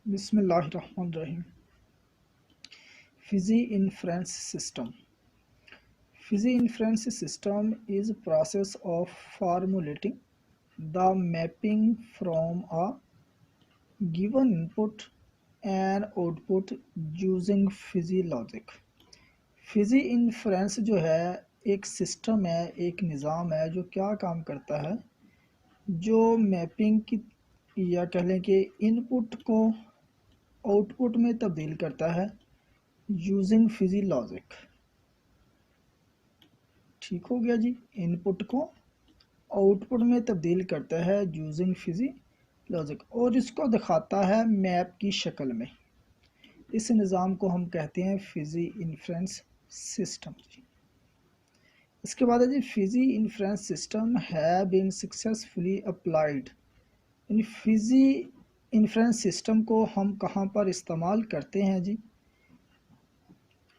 Bismillahirrahmanirrahim. Fuzzy inference system. Fuzzy inference system is a process of formulating the mapping from a given input and output using fuzzy logic. Fuzzy inference जो है एक system है, एक निज़ाम है जो क्या काम करता है, जो मैपिंग की या कह लें कि इनपुट को आउटपुट में तब्दील करता है यूजिंग फिजी लॉजिक। ठीक हो गया जी। इनपुट को आउटपुट में तब्दील करता है यूजिंग फिजी लॉजिक और इसको दिखाता है मैप की शक्ल में। इस निज़ाम को हम कहते हैं फिजी इन्फ्रेंस सिस्टम जी। इसके बाद है जी फिजी इन्फ्रेंस सिस्टम है बीन सक्सेसफुली अप्लाइड। यानी फिजी इन्फ्रेंस सिस्टम को हम कहाँ पर इस्तेमाल करते हैं जी,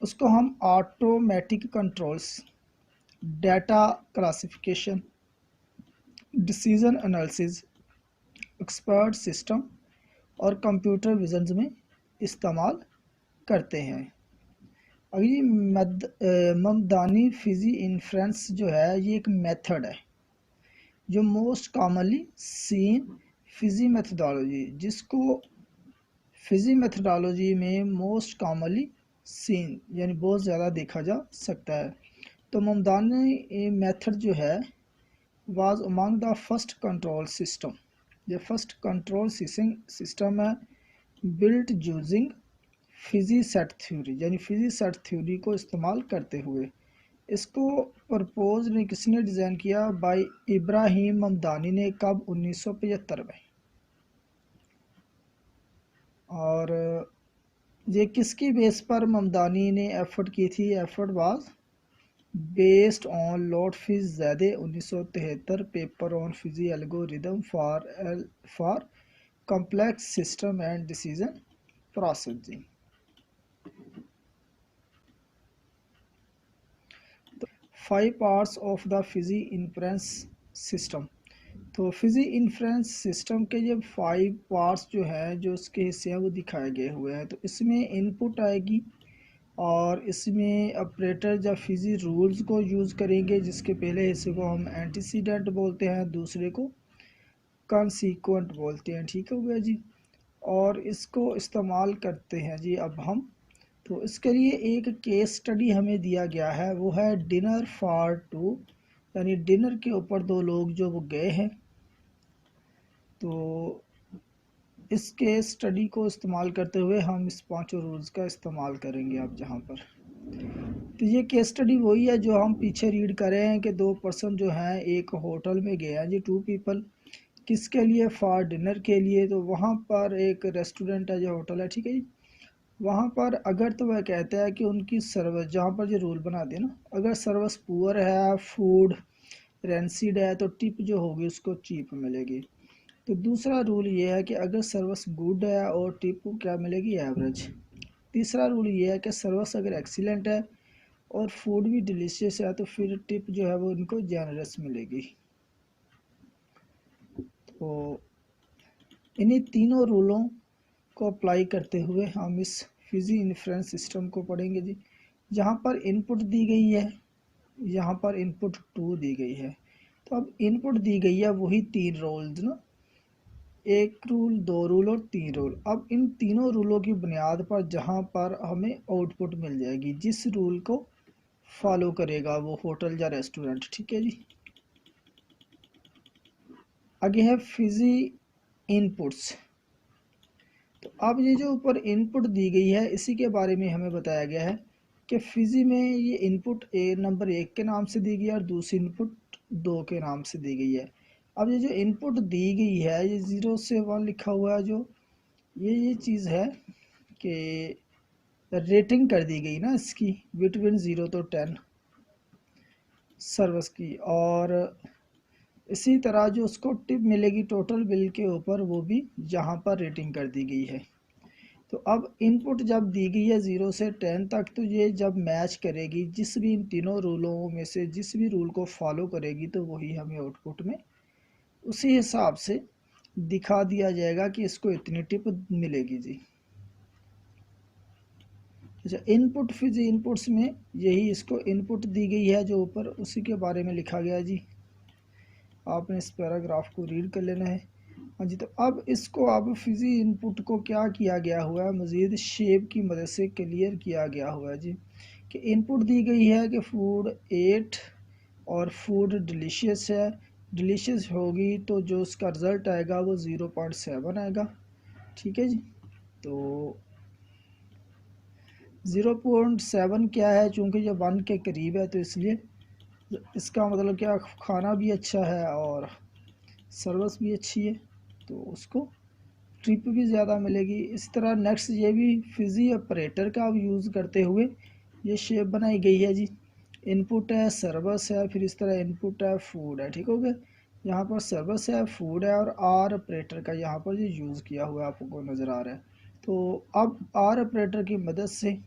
उसको हम automatic controls, data classification, decision analysis, expert system और कंप्यूटर विजन्स में इस्तेमाल करते हैं। अभी ममदानी फिजी इन्फ्रेंस जो है ये एक मेथड है जो most commonly seen Fiji methodology, जिसको फिजी मेथडोलॉजी में मोस्ट कॉमनली सीन यानी बहुत ज़्यादा देखा जा सकता है। तो ममदानी मेथड जो है was among the first control system. The first control system है built using Fiji set theory, यानी फिजी सेट थ्योरी को इस्तेमाल करते हुए। इसको प्रपोज ने किसने डिज़ाइन किया? बाय इब्राहिम ममदानी ने। कब? 1975 में। और ये किसकी बेस पर ममदानी ने एफर्ट की थी? Effort was based on Lord फिज ज़ैदे 1973 paper on Fiji algorithm for complex system and decision processing. Five parts of the Fiji inference system. तो फिजी इन्फ्रेंस सिस्टम के ये 5 पार्ट्स जो हैं, जो उसके हिस्से हैं, वो दिखाए गए हुए हैं। तो इसमें इनपुट आएगी और इसमें ऑपरेटर या फिजी रूल्स को यूज़ करेंगे, जिसके पहले हिस्से को हम एंटीसीडेंट बोलते हैं, दूसरे को कॉन्सिक्वेंट बोलते हैं। ठीक हो गया जी। और इसको इस्तेमाल करते हैं जी अब हम। तो इसके लिए एक केस स्टडी हमें दिया गया है, वो है डिनर फॉर टू, यानी डिनर के ऊपर 2 लोग जो वो गए हैं। तो इस केस स्टडी को इस्तेमाल करते हुए हम इस 5 रूल्स का इस्तेमाल करेंगे अब जहाँ पर। तो ये केस स्टडी वही है जो हम पीछे रीड कर रहे हैं कि 2 पर्सन जो हैं एक होटल में गए हैं जी, 2 पीपल। किसके लिए? फॉर डिनर के लिए। तो वहाँ पर एक रेस्टोरेंट है, जो होटल है, ठीक है जी। वहाँ पर अगर तो वह कहता है कि उनकी सर्विस, जहाँ पर जो रूल बना दे ना, अगर सर्विस पुअर है, फूड रेंसिड है, तो टिप जो होगी उसको चीप मिलेगी। तो दूसरा रूल ये है कि अगर सर्विस गुड है और टिप को क्या मिलेगी? एवरेज। तीसरा रूल ये है कि सर्विस अगर एक्सीलेंट है और फूड भी डिलीशियस है, तो फिर टिप जो है वो इनको जेनरस मिलेगी। तो इन्हीं तीनों रूलों को अप्लाई करते हुए हम इस फिजी इन्फ्रेंस सिस्टम को पढ़ेंगे जी। जहाँ पर इनपुट दी गई है, यहाँ पर इनपुट 2 दी गई है। तो अब इनपुट दी गई है वही 3 रूल्स ना, 1 रूल, 2 रूल और 3 रूल। अब इन तीनों रूलों की बुनियाद पर जहाँ पर हमें आउटपुट मिल जाएगी, जिस रूल को फॉलो करेगा वो होटल या रेस्टोरेंट। ठीक है जी। आगे है फिजी इनपुट्स। तो अब ये जो ऊपर इनपुट दी गई है, इसी के बारे में हमें बताया गया है कि फिजी में ये इनपुट नंबर 1 के नाम से दी गई है और दूसरी इनपुट 2 के नाम से दी गई है। अब ये जो इनपुट दी गई है, ये 0 से 1 लिखा हुआ है, जो ये चीज़ है कि रेटिंग कर दी गई ना इसकी, बिटवीन 0 तो 10 सर्विस की। और इसी तरह जो उसको टिप मिलेगी टोटल बिल के ऊपर, वो भी यहाँ पर रेटिंग कर दी गई है। तो अब इनपुट जब दी गई है 0 से 10 तक, तो ये जब मैच करेगी जिस भी इन तीनों रूलों में से जिस भी रूल को फॉलो करेगी, तो वही हमें आउटपुट में उसी हिसाब से दिखा दिया जाएगा कि इसको इतनी टिप मिलेगी जी। अच्छा, इनपुट फिजी इनपुट्स में यही इसको इनपुट दी गई है जो ऊपर, उसी के बारे में लिखा गया है जी। आपने इस पैराग्राफ को रीड कर लेना है। हाँ जी, तो अब इसको अब फिजी इनपुट को क्या किया गया हुआ है, मज़ीद शेप की मदद से क्लियर किया गया हुआ है जी। कि इनपुट दी गई है कि फूड 8 और फूड डिलीशियस है। डिलीशियस होगी तो जो उसका रिज़ल्ट आएगा वो 0.7 आएगा। ठीक है जी। तो 0.7 क्या है, चूँकि ये 1 के करीब है तो इसलिए इसका मतलब क्या, खाना भी अच्छा है और सर्विस भी अच्छी है, तो उसको ट्रिप भी ज़्यादा मिलेगी। इस तरह नेक्स्ट ये भी फिजी ऑपरेटर का यूज़ करते हुए ये शेप बनाई गई है जी। इनपुट है, सर्विस है, फिर इस तरह इनपुट है, फूड है। ठीक हो गया, यहाँ पर सर्विस है, फूड है, और आर ऑपरेटर का यहाँ पर ये यूज़ किया हुआ आपको नज़र आ रहा है। तो अब आर ऑपरेटर की मदद से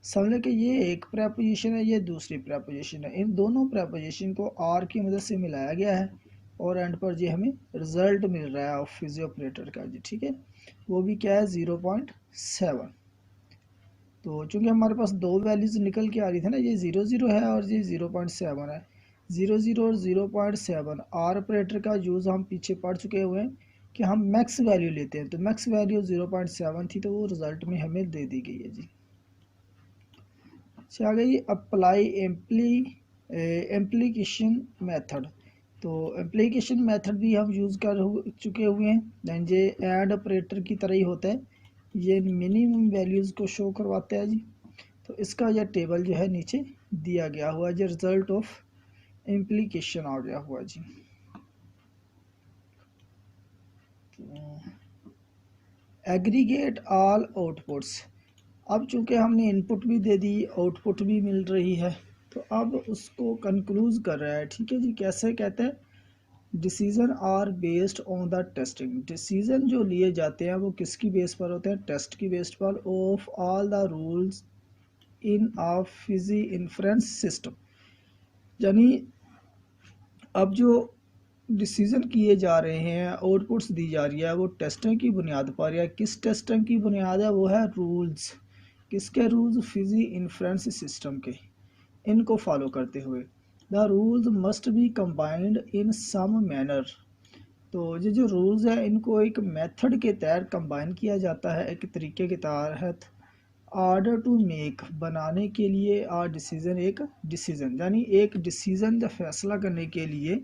समझ लें कि ये एक प्रेपोजिशन है, ये दूसरी प्रेपोजिशन है। इन दोनों प्रेपोजिशन को आर की मदद से मिलाया गया है और एंड पर ये हमें रिजल्ट मिल रहा है फिजी ऑपरेटर का जी। ठीक है, वो भी क्या है, 0.7। तो चूंकि हमारे पास दो वैल्यूज निकल के आ रही थी ना, ये 0 0 है और ये 0.7 है। 0 0 और 0.7 आर ऑपरेटर का यूज़ हम पीछे पढ़ चुके हुए हैं कि हम मैक्स वैल्यू लेते हैं, तो मैक्स वैल्यू 0.7 थी, तो वो रिज़ल्ट में हमें दे दी गई है जी। आ गई अप्लाई एम्प्लीकेशन मेथड। तो एम्प्लीकेशन मेथड भी हम यूज़ कर चुके हुए हैं। दैन ये ऐड ऑपरेटर की तरह ही होता है, ये मिनिमम वैल्यूज़ को शो करवाता है जी। तो इसका यह टेबल जो है नीचे दिया गया हुआ है, जो रिज़ल्ट ऑफ इम्प्लीकेशन आ गया हुआ जी। Aggregate all outputs. अब चूंकि हमने इनपुट भी दे दी, आउटपुट भी मिल रही है, तो अब उसको कंक्लूज कर रहा है। ठीक है जी, कैसे कहते हैं, decision are based on the testing. Decision जो लिए जाते हैं वो किसकी बेस पर होते हैं, टेस्ट की बेस पर, of all the rules in a fuzzy inference system. यानी अब जो डिसीजन किए जा रहे हैं, आउटपुट्स दी जा रही है, वो टेस्टिंग की बुनियाद पर है। किस टेस्टिंग की बुनियाद है, वो है रूल्स। किसके रूल्स, फिजी इन्फ्रेंस सिस्टम के, इनको फॉलो करते हुए। The rules must be combined in some manner. तो ये जो रूल्स है इनको एक मेथड के तहत कंबाइन किया जाता है, एक तरीके के तहत, ऑर्डर टू मेक, बनाने के लिए, और डिसीजन, एक डिसीजन, यानी एक डिसीजन जब फैसला करने के लिए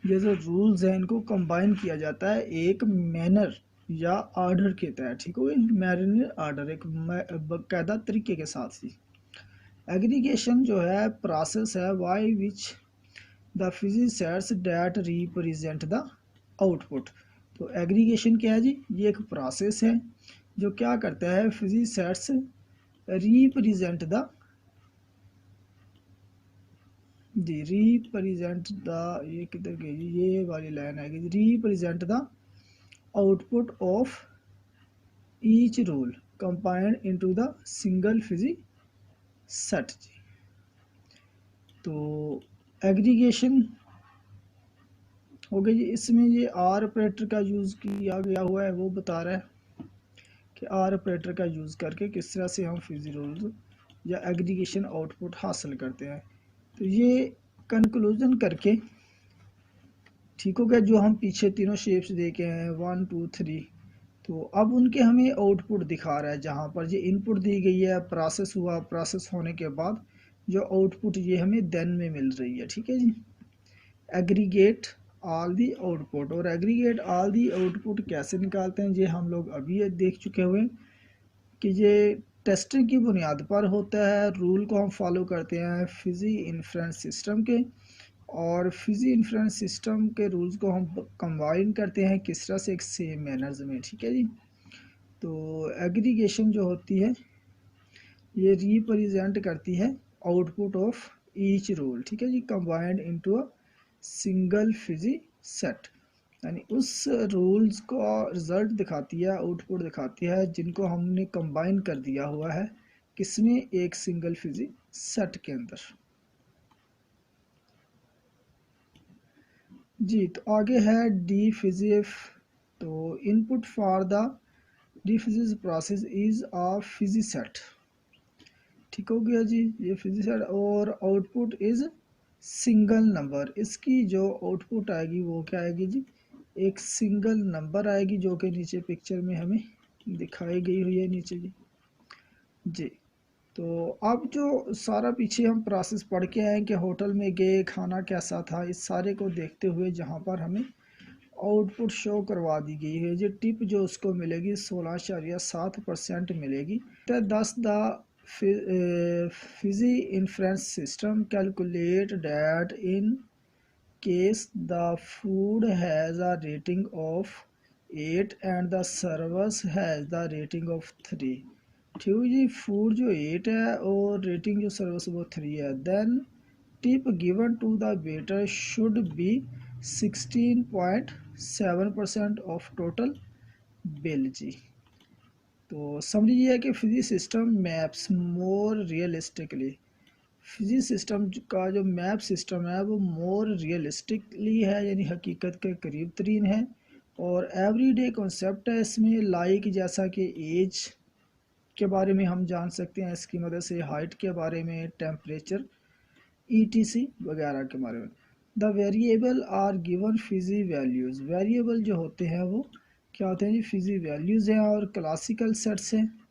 ये जो रूल्स हैं इनको कंबाइन किया जाता है एक मैनर या ऑर्डर के तहत। ठीक हो, मैनर ऑर्डर, एक बाकायदा तरीके के साथ ही। एग्रीगेशन जो है प्रोसेस है by which the fuzzy sets that represent the output. तो एग्रीगेशन क्या है जी, ये एक प्रोसेस है जो क्या करता है, फिजी सेट्स रिप्रेजेंट द, जी रिप्रेजेंट द, ये किधर गई, ये वाली लाइन आएगी, represent the output of each rule combined into the single fuzzy set जी। तो एग्रीगेशन हो गई, इसमें ये आर ऑपरेटर का यूज़ किया गया हुआ है, वो बता रहा है कि आर ऑपरेटर का यूज़ करके किस तरह से हम फिजी रूल्स या एग्रीगेशन आउटपुट हासिल करते हैं। तो ये कंक्लूजन करके ठीक हो गया, जो हम पीछे तीनों शेप्स देखे हैं 1 2 3, तो अब उनके हमें आउटपुट दिखा रहा है, जहाँ पर ये इनपुट दी गई है, प्रोसेस हुआ, प्रोसेस होने के बाद जो आउटपुट ये हमें देन में मिल रही है। ठीक है जी, एग्रीगेट ऑल दी आउटपुट। और एग्रीगेट ऑल दी आउटपुट कैसे निकालते हैं, ये हम लोग अभी देख चुके हुए कि ये टेस्टिंग की बुनियाद पर होता है। रूल को हम फॉलो करते हैं फिजी इन्फ्रेंस सिस्टम के, और फिजी इन्फ्रेंस सिस्टम के रूल्स को हम कंबाइन करते हैं किस तरह से, एक सेम मैनर्स में। ठीक है जी, तो एग्रीगेशन जो होती है ये रिप्रेजेंट करती है आउटपुट ऑफ ईच रूल। ठीक है जी, combined into a single fuzzy set, यानी उस रूल्स को रिजल्ट दिखाती है, आउटपुट दिखाती है, जिनको हमने कंबाइन कर दिया हुआ है किसमें, एक सिंगल फिजी सेट के अंदर। जी, तो आगे है डी फिजिफ तो input for the defuzzies process is a fuzzy set. ठीक हो गया जी, ये फिजी सेट। और आउटपुट इज़ सिंगल नंबर, इसकी जो आउटपुट आएगी वो क्या आएगी जी, एक सिंगल नंबर आएगी, जो कि नीचे पिक्चर में हमें दिखाई गई हुई है नीचे जी। तो अब जो सारा पीछे हम प्रोसेस पढ़ के आए कि होटल में गए, खाना कैसा था, इस सारे को देखते हुए जहाँ पर हमें आउटपुट शो करवा दी गई है जी, टिप जो उसको मिलेगी 16.7% मिलेगी। 10 the Fiji inference system calculate that in case the food has a rating of 8 and the service has the rating of 3। ठीक है जी, फूड जो 8 है और रेटिंग जो सर्विस वो 3 है, then tip given to the waiter should be 16.7% of total bill जी। तो समझ ये है कि fuzzy system maps more realistically, fuzzy system का जो मैप सिस्टम है वो मोर रियलिस्टिकली है, यानी हकीकत के करीब तरीन है। और एवरीडे कॉन्सेप्ट है इसमें, लाइक जैसा कि एज के बारे में हम जान सकते हैं इसकी मदद से, हाइट के बारे में, टेम्परेचर ईटीसी वगैरह के बारे में। The variable are given fuzzy values, variable जो होते हैं वो क्या होते हैं जी, फिजी वैल्यूज़ हैं और क्लासिकल सेट्स हैं।